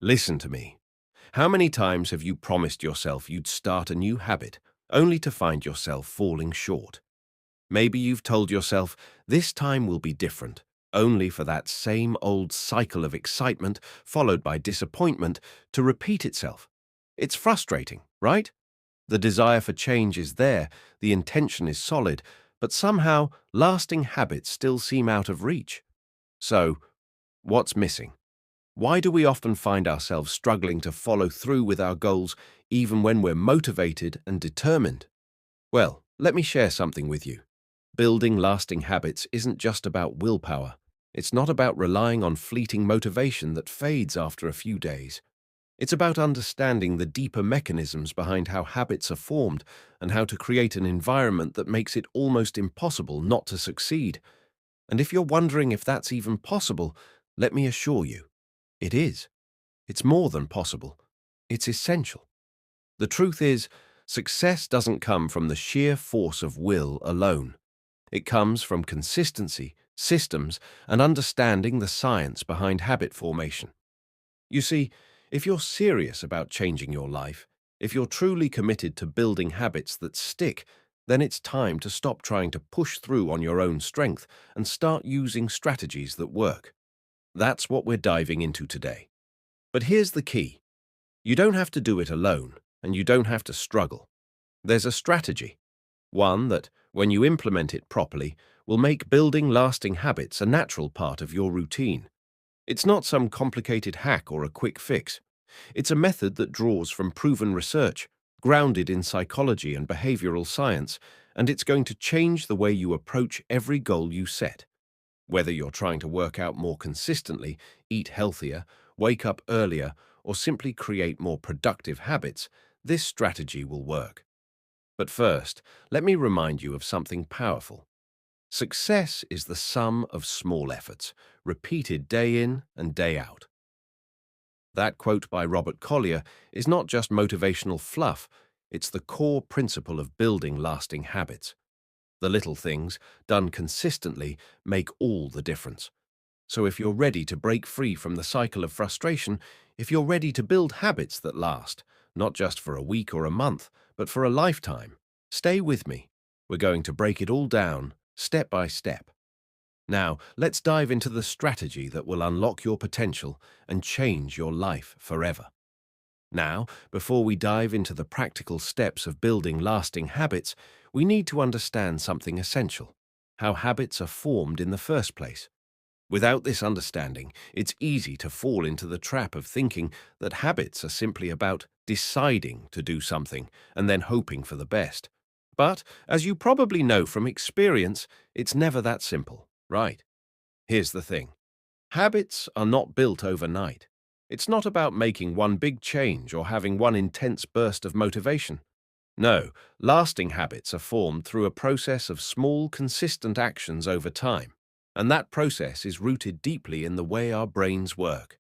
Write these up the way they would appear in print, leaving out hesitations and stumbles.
Listen to me. How many times have you promised yourself you'd start a new habit, only to find yourself falling short? Maybe you've told yourself, this time will be different, only for that same old cycle of excitement, followed by disappointment, to repeat itself. It's frustrating, right? The desire for change is there, the intention is solid, but somehow lasting habits still seem out of reach. So, what's missing? Why do we often find ourselves struggling to follow through with our goals even when we're motivated and determined? Well, let me share something with you. Building lasting habits isn't just about willpower. It's not about relying on fleeting motivation that fades after a few days. It's about understanding the deeper mechanisms behind how habits are formed and how to create an environment that makes it almost impossible not to succeed. And if you're wondering if that's even possible, let me assure you, it is. It's more than possible. It's essential. The truth is, success doesn't come from the sheer force of will alone. It comes from consistency, systems, and understanding the science behind habit formation. You see, if you're serious about changing your life, if you're truly committed to building habits that stick, then it's time to stop trying to push through on your own strength and start using strategies that work. That's what we're diving into today. But here's the key. You don't have to do it alone, and you don't have to struggle. There's a strategy, one that, when you implement it properly, will make building lasting habits a natural part of your routine. It's not some complicated hack or a quick fix. It's a method that draws from proven research, grounded in psychology and behavioral science, and it's going to change the way you approach every goal you set. Whether you're trying to work out more consistently, eat healthier, wake up earlier, or simply create more productive habits, this strategy will work. But first, let me remind you of something powerful. Success is the sum of small efforts, repeated day in and day out. That quote by Robert Collier is not just motivational fluff, it's the core principle of building lasting habits. The little things, done consistently, make all the difference. So if you're ready to break free from the cycle of frustration, if you're ready to build habits that last, not just for a week or a month, but for a lifetime, stay with me. We're going to break it all down, step by step. Now, let's dive into the strategy that will unlock your potential and change your life forever. Now, before we dive into the practical steps of building lasting habits, we need to understand something essential: how habits are formed in the first place. Without this understanding, it's easy to fall into the trap of thinking that habits are simply about deciding to do something and then hoping for the best. But, as you probably know from experience, it's never that simple, right? Here's the thing. Habits are not built overnight. It's not about making one big change or having one intense burst of motivation. No, lasting habits are formed through a process of small, consistent actions over time. And that process is rooted deeply in the way our brains work.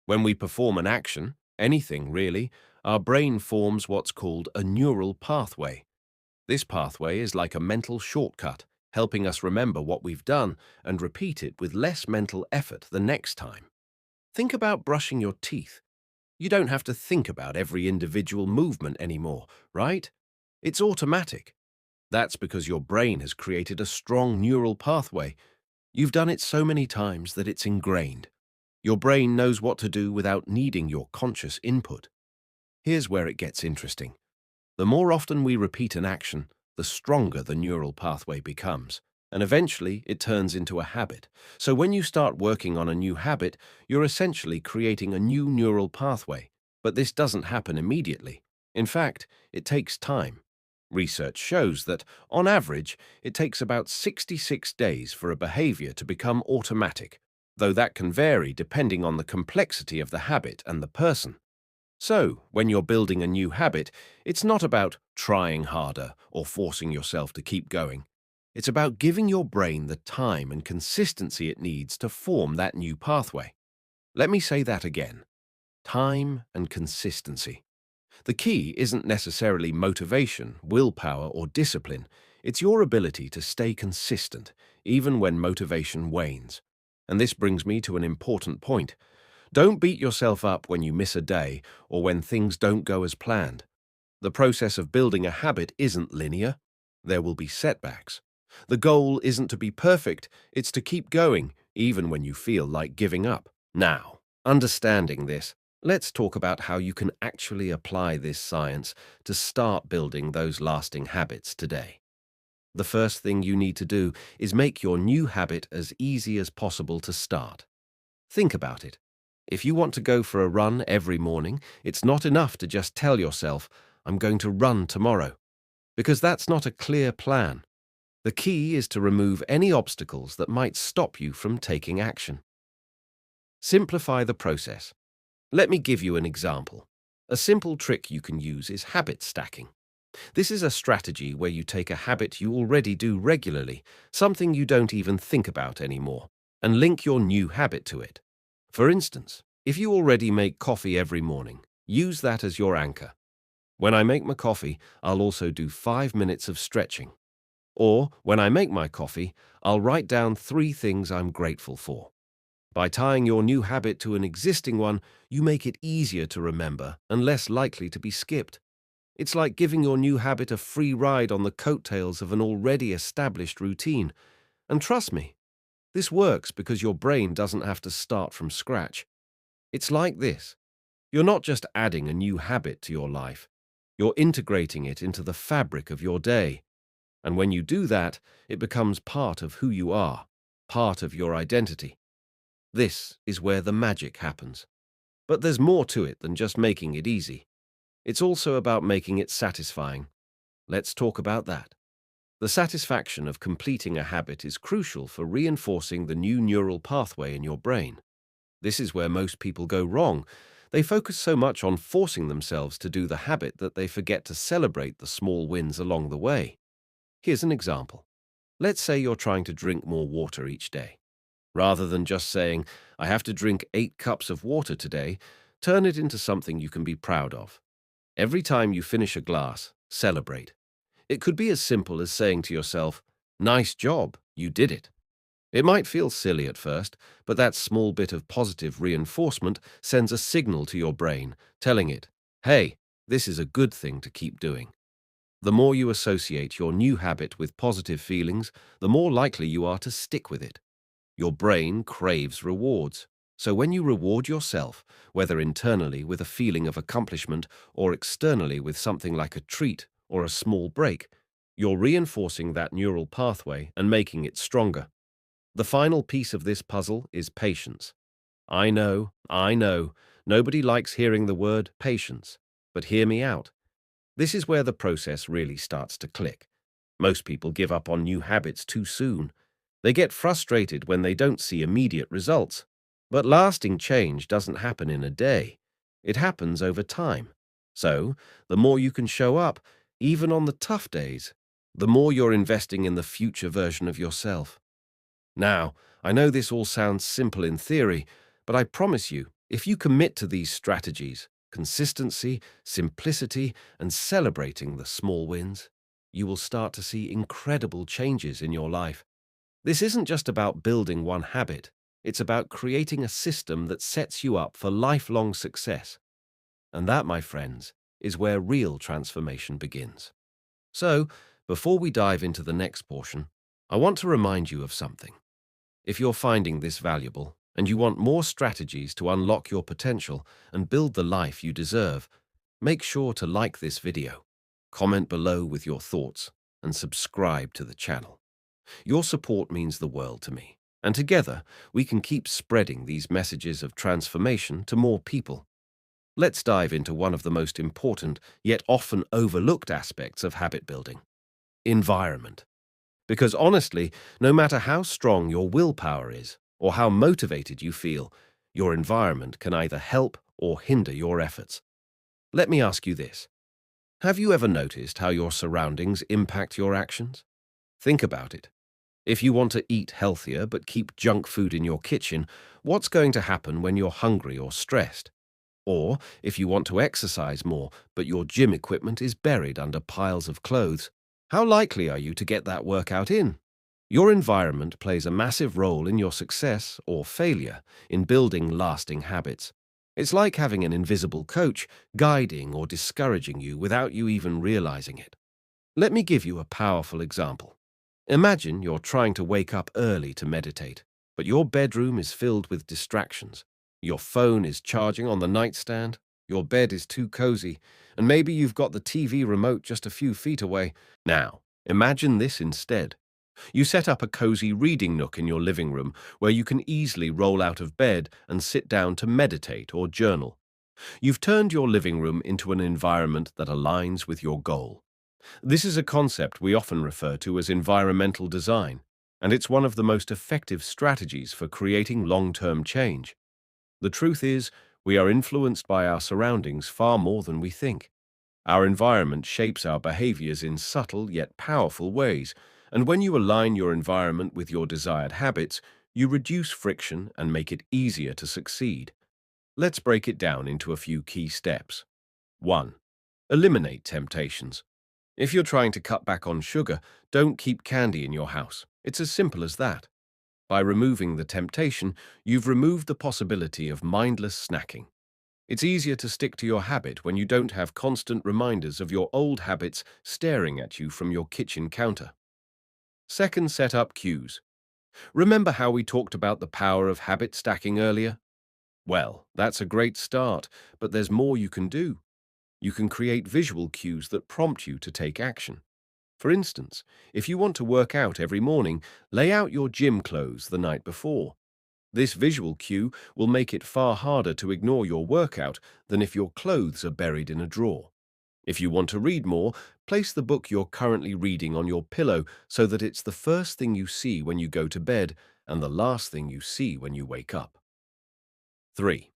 When we perform an action, anything really, our brain forms what's called a neural pathway. This pathway is like a mental shortcut, helping us remember what we've done and repeat it with less mental effort the next time. Think about brushing your teeth. You don't have to think about every individual movement anymore, right? It's automatic. That's because your brain has created a strong neural pathway. You've done it so many times that it's ingrained. Your brain knows what to do without needing your conscious input. Here's where it gets interesting. The more often we repeat an action, the stronger the neural pathway becomes, and eventually it turns into a habit. So when you start working on a new habit, you're essentially creating a new neural pathway. But this doesn't happen immediately. In fact, it takes time. Research shows that, on average, it takes about 66 days for a behavior to become automatic, though that can vary depending on the complexity of the habit and the person. So, when you're building a new habit, it's not about trying harder or forcing yourself to keep going. It's about giving your brain the time and consistency it needs to form that new pathway. Let me say that again. Time and consistency. The key isn't necessarily motivation, willpower, or discipline. It's your ability to stay consistent, even when motivation wanes. And this brings me to an important point. Don't beat yourself up when you miss a day or when things don't go as planned. The process of building a habit isn't linear. There will be setbacks. The goal isn't to be perfect, it's to keep going, even when you feel like giving up. Now, understanding this, let's talk about how you can actually apply this science to start building those lasting habits today. The first thing you need to do is make your new habit as easy as possible to start. Think about it. If you want to go for a run every morning, it's not enough to just tell yourself, I'm going to run tomorrow, because that's not a clear plan. The key is to remove any obstacles that might stop you from taking action. Simplify the process. Let me give you an example. A simple trick you can use is habit stacking. This is a strategy where you take a habit you already do regularly, something you don't even think about anymore, and link your new habit to it. For instance, if you already make coffee every morning, use that as your anchor. When I make my coffee, I'll also do 5 minutes of stretching. Or, when I make my coffee, I'll write down 3 things I'm grateful for. By tying your new habit to an existing one, you make it easier to remember and less likely to be skipped. It's like giving your new habit a free ride on the coattails of an already established routine. And trust me, this works because your brain doesn't have to start from scratch. It's like this. You're not just adding a new habit to your life. You're integrating it into the fabric of your day. And when you do that, it becomes part of who you are, part of your identity. This is where the magic happens. But there's more to it than just making it easy. It's also about making it satisfying. Let's talk about that. The satisfaction of completing a habit is crucial for reinforcing the new neural pathway in your brain. This is where most people go wrong. They focus so much on forcing themselves to do the habit that they forget to celebrate the small wins along the way. Here's an example. Let's say you're trying to drink more water each day. Rather than just saying, I have to drink 8 cups of water today, turn it into something you can be proud of. Every time you finish a glass, celebrate. It could be as simple as saying to yourself, nice job, you did it. It might feel silly at first, but that small bit of positive reinforcement sends a signal to your brain, telling it, hey, this is a good thing to keep doing. The more you associate your new habit with positive feelings, the more likely you are to stick with it. Your brain craves rewards. So when you reward yourself, whether internally with a feeling of accomplishment or externally with something like a treat or a small break, you're reinforcing that neural pathway and making it stronger. The final piece of this puzzle is patience. I know, nobody likes hearing the word patience, but hear me out. This is where the process really starts to click. Most people give up on new habits too soon. They get frustrated when they don't see immediate results. But lasting change doesn't happen in a day. It happens over time. So, the more you can show up, even on the tough days, the more you're investing in the future version of yourself. Now, I know this all sounds simple in theory, but I promise you, if you commit to these strategies, consistency, simplicity, and celebrating the small wins, you will start to see incredible changes in your life. This isn't just about building one habit. It's about creating a system that sets you up for lifelong success. And that, my friends, is where real transformation begins. So, before we dive into the next portion, I want to remind you of something. If you're finding this valuable and you want more strategies to unlock your potential and build the life you deserve, make sure to like this video, comment below with your thoughts, and subscribe to the channel. Your support means the world to me, and together we can keep spreading these messages of transformation to more people. Let's dive into one of the most important yet often overlooked aspects of habit building: environment. Because honestly, no matter how strong your willpower is or how motivated you feel, your environment can either help or hinder your efforts. Let me ask you this. Have you ever noticed how your surroundings impact your actions? Think about it. If you want to eat healthier but keep junk food in your kitchen, what's going to happen when you're hungry or stressed? Or if you want to exercise more but your gym equipment is buried under piles of clothes, how likely are you to get that workout in? Your environment plays a massive role in your success or failure in building lasting habits. It's like having an invisible coach guiding or discouraging you without you even realizing it. Let me give you a powerful example. Imagine you're trying to wake up early to meditate, but your bedroom is filled with distractions. Your phone is charging on the nightstand, your bed is too cozy, and maybe you've got the TV remote just a few feet away. Now, imagine this instead. You set up a cozy reading nook in your living room where you can easily roll out of bed and sit down to meditate or journal. You've turned your living room into an environment that aligns with your goal. This is a concept we often refer to as environmental design, and it's one of the most effective strategies for creating long-term change. The truth is, we are influenced by our surroundings far more than we think. Our environment shapes our behaviors in subtle yet powerful ways, and when you align your environment with your desired habits, you reduce friction and make it easier to succeed. Let's break it down into a few key steps. 1. Eliminate temptations. If you're trying to cut back on sugar, don't keep candy in your house. It's as simple as that. By removing the temptation, you've removed the possibility of mindless snacking. It's easier to stick to your habit when you don't have constant reminders of your old habits staring at you from your kitchen counter. Second, set up cues. Remember how we talked about the power of habit stacking earlier? Well, that's a great start, but there's more you can do. You can create visual cues that prompt you to take action. For instance, if you want to work out every morning, lay out your gym clothes the night before. This visual cue will make it far harder to ignore your workout than if your clothes are buried in a drawer. If you want to read more, place the book you're currently reading on your pillow so that it's the first thing you see when you go to bed and the last thing you see when you wake up. 3.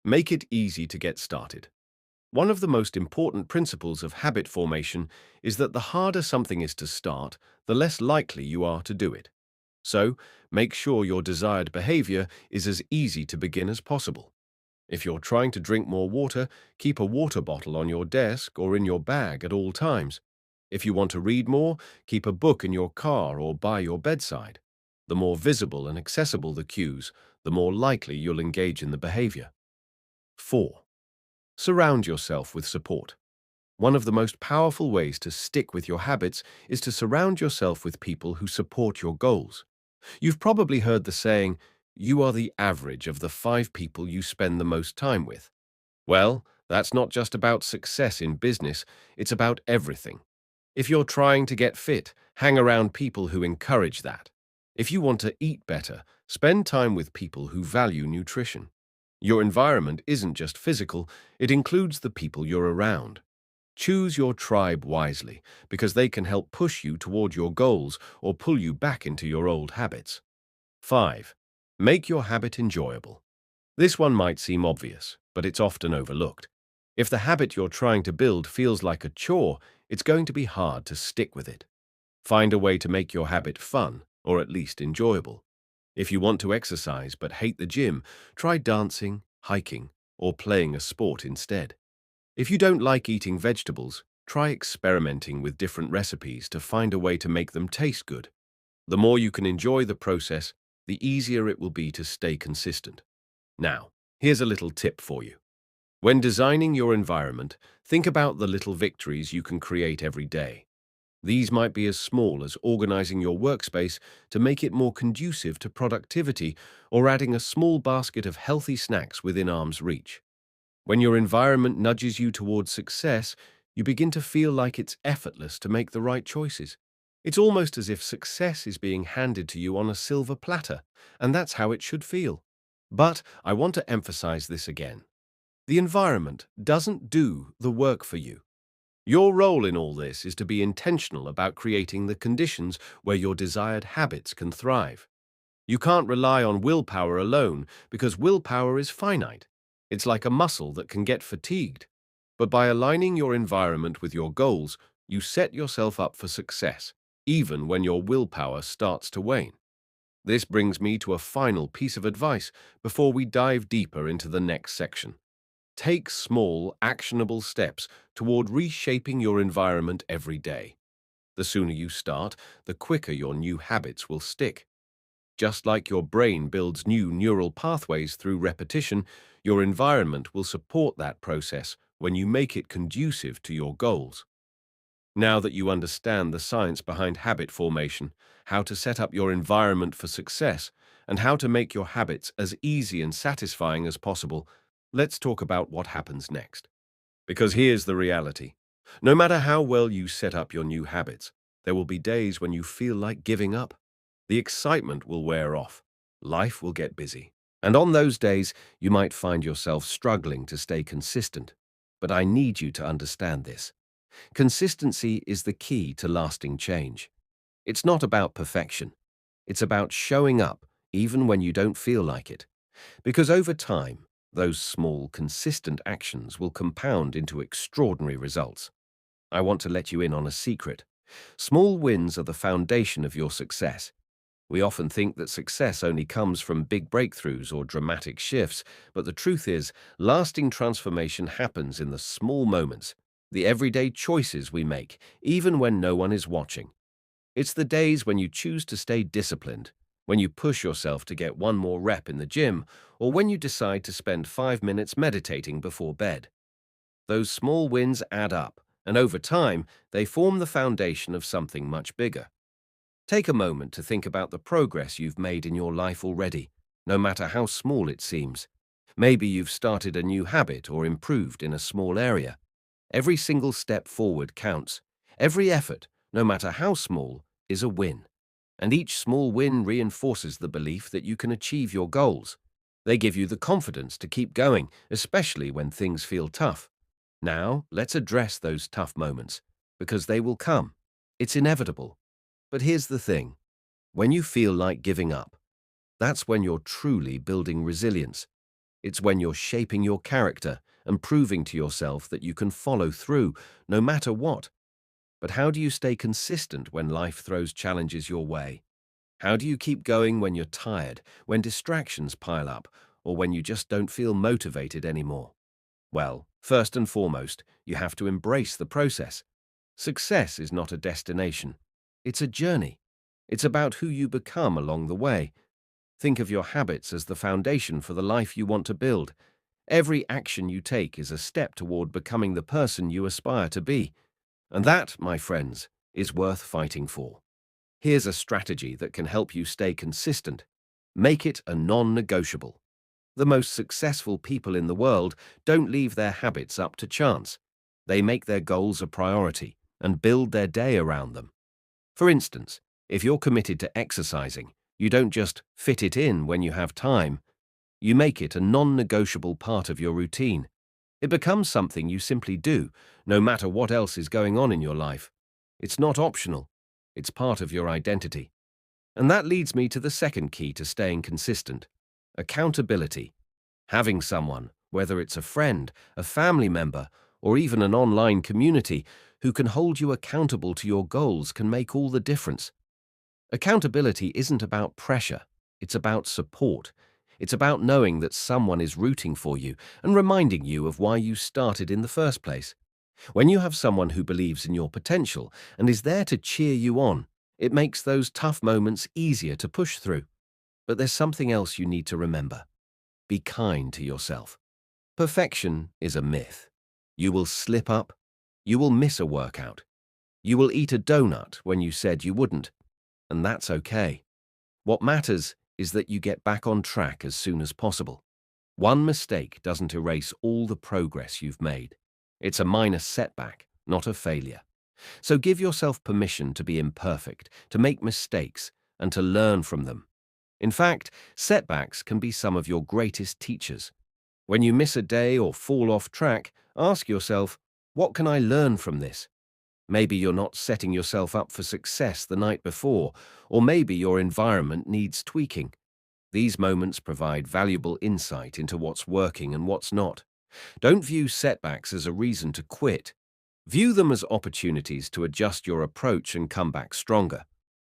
Make it easy to get started. One of the most important principles of habit formation is that the harder something is to start, the less likely you are to do it. So, make sure your desired behavior is as easy to begin as possible. If you're trying to drink more water, keep a water bottle on your desk or in your bag at all times. If you want to read more, keep a book in your car or by your bedside. The more visible and accessible the cues, the more likely you'll engage in the behavior. 4. Surround yourself with support. One of the most powerful ways to stick with your habits is to surround yourself with people who support your goals. You've probably heard the saying, "You are the average of the 5 people you spend the most time with." Well, that's not just about success in business, it's about everything. If you're trying to get fit, hang around people who encourage that. If you want to eat better, spend time with people who value nutrition. Your environment isn't just physical, it includes the people you're around. Choose your tribe wisely, because they can help push you toward your goals or pull you back into your old habits. 5. Make your habit enjoyable. This one might seem obvious, but it's often overlooked. If the habit you're trying to build feels like a chore, it's going to be hard to stick with it. Find a way to make your habit fun, or at least enjoyable. If you want to exercise but hate the gym, try dancing, hiking, or playing a sport instead. If you don't like eating vegetables, try experimenting with different recipes to find a way to make them taste good. The more you can enjoy the process, the easier it will be to stay consistent. Now, here's a little tip for you. When designing your environment, think about the little victories you can create every day. These might be as small as organizing your workspace to make it more conducive to productivity or adding a small basket of healthy snacks within arm's reach. When your environment nudges you towards success, you begin to feel like it's effortless to make the right choices. It's almost as if success is being handed to you on a silver platter, and that's how it should feel. But I want to emphasize this again. The environment doesn't do the work for you. Your role in all this is to be intentional about creating the conditions where your desired habits can thrive. You can't rely on willpower alone because willpower is finite. It's like a muscle that can get fatigued. But by aligning your environment with your goals, you set yourself up for success, even when your willpower starts to wane. This brings me to a final piece of advice before we dive deeper into the next section. Take small, actionable steps toward reshaping your environment every day. The sooner you start, the quicker your new habits will stick. Just like your brain builds new neural pathways through repetition, your environment will support that process when you make it conducive to your goals. Now that you understand the science behind habit formation, how to set up your environment for success, and how to make your habits as easy and satisfying as possible, let's talk about what happens next. Because here's the reality. No matter how well you set up your new habits, there will be days when you feel like giving up. The excitement will wear off. Life will get busy. And on those days, you might find yourself struggling to stay consistent. But I need you to understand this. Consistency is the key to lasting change. It's not about perfection. It's about showing up even when you don't feel like it. Because over time, those small, consistent actions will compound into extraordinary results. I want to let you in on a secret. Small wins are the foundation of your success. We often think that success only comes from big breakthroughs or dramatic shifts, but the truth is, lasting transformation happens in the small moments, the everyday choices we make, even when no one is watching. It's the days when you choose to stay disciplined, when you push yourself to get one more rep in the gym, or when you decide to spend 5 minutes meditating before bed. Those small wins add up, and over time, they form the foundation of something much bigger. Take a moment to think about the progress you've made in your life already, no matter how small it seems. Maybe you've started a new habit or improved in a small area. Every single step forward counts. Every effort, no matter how small, is a win. And each small win reinforces the belief that you can achieve your goals. They give you the confidence to keep going, especially when things feel tough. Now, let's address those tough moments, because they will come. It's inevitable. But here's the thing. When you feel like giving up, that's when you're truly building resilience. It's when you're shaping your character and proving to yourself that you can follow through, no matter what. But how do you stay consistent when life throws challenges your way? How do you keep going when you're tired, when distractions pile up, or when you just don't feel motivated anymore? Well, first and foremost, you have to embrace the process. Success is not a destination. It's a journey. It's about who you become along the way. Think of your habits as the foundation for the life you want to build. Every action you take is a step toward becoming the person you aspire to be. And that, my friends, is worth fighting for. Here's a strategy that can help you stay consistent. Make it a non-negotiable. The most successful people in the world don't leave their habits up to chance. They make their goals a priority and build their day around them. For instance, if you're committed to exercising, you don't just fit it in when you have time. You make it a non-negotiable part of your routine. It becomes something you simply do, no matter what else is going on in your life. It's not optional. It's part of your identity. And that leads me to the second key to staying consistent: accountability. Having someone, whether it's a friend, a family member, or even an online community, who can hold you accountable to your goals can make all the difference. Accountability isn't about pressure, it's about support. It's about knowing that someone is rooting for you and reminding you of why you started in the first place. When you have someone who believes in your potential and is there to cheer you on, it makes those tough moments easier to push through. But there's something else you need to remember. Be kind to yourself. Perfection is a myth. You will slip up. You will miss a workout. You will eat a donut when you said you wouldn't. And that's okay. What matters is that you get back on track as soon as possible. One mistake doesn't erase all the progress you've made. It's a minor setback, not a failure. So give yourself permission to be imperfect, to make mistakes, and to learn from them. In fact, setbacks can be some of your greatest teachers. When you miss a day or fall off track, ask yourself, what can I learn from this? Maybe you're not setting yourself up for success the night before, or maybe your environment needs tweaking. These moments provide valuable insight into what's working and what's not. Don't view setbacks as a reason to quit. View them as opportunities to adjust your approach and come back stronger.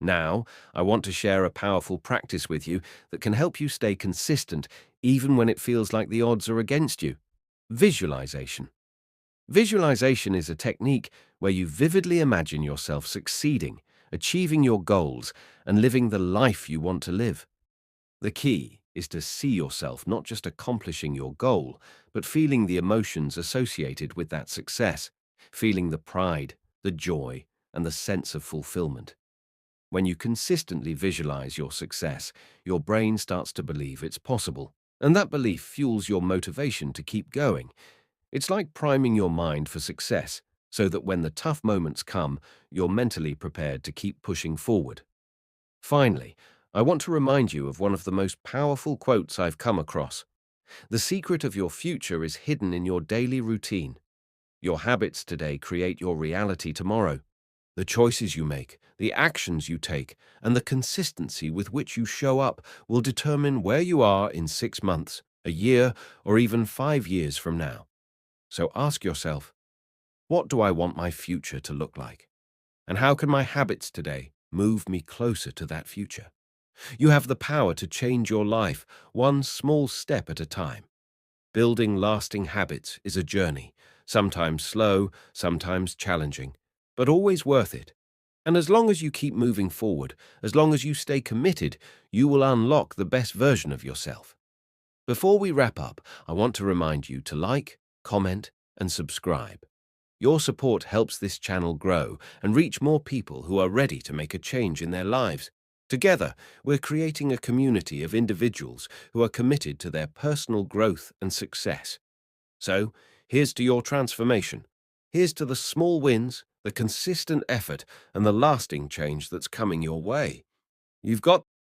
Now, I want to share a powerful practice with you that can help you stay consistent even when it feels like the odds are against you. Visualization. Visualization is a technique where you vividly imagine yourself succeeding, achieving your goals, and living the life you want to live. The key is to see yourself not just accomplishing your goal, but feeling the emotions associated with that success, feeling the pride, the joy, and the sense of fulfillment. When you consistently visualize your success, your brain starts to believe it's possible, and that belief fuels your motivation to keep going. It's like priming your mind for success, so that when the tough moments come, you're mentally prepared to keep pushing forward. Finally, I want to remind you of one of the most powerful quotes I've come across. The secret of your future is hidden in your daily routine. Your habits today create your reality tomorrow. The choices you make, the actions you take, and the consistency with which you show up will determine where you are in 6 months, a year, or even 5 years from now. So ask yourself, what do I want my future to look like? And how can my habits today move me closer to that future? You have the power to change your life one small step at a time. Building lasting habits is a journey, sometimes slow, sometimes challenging, but always worth it. And as long as you keep moving forward, as long as you stay committed, you will unlock the best version of yourself. Before we wrap up, I want to remind you to like, comment, and subscribe. Your support helps this channel grow and reach more people who are ready to make a change in their lives. Together, we're creating a community of individuals who are committed to their personal growth and success. So, here's to your transformation. Here's to the small wins, the consistent effort, and the lasting change that's coming your way. You've got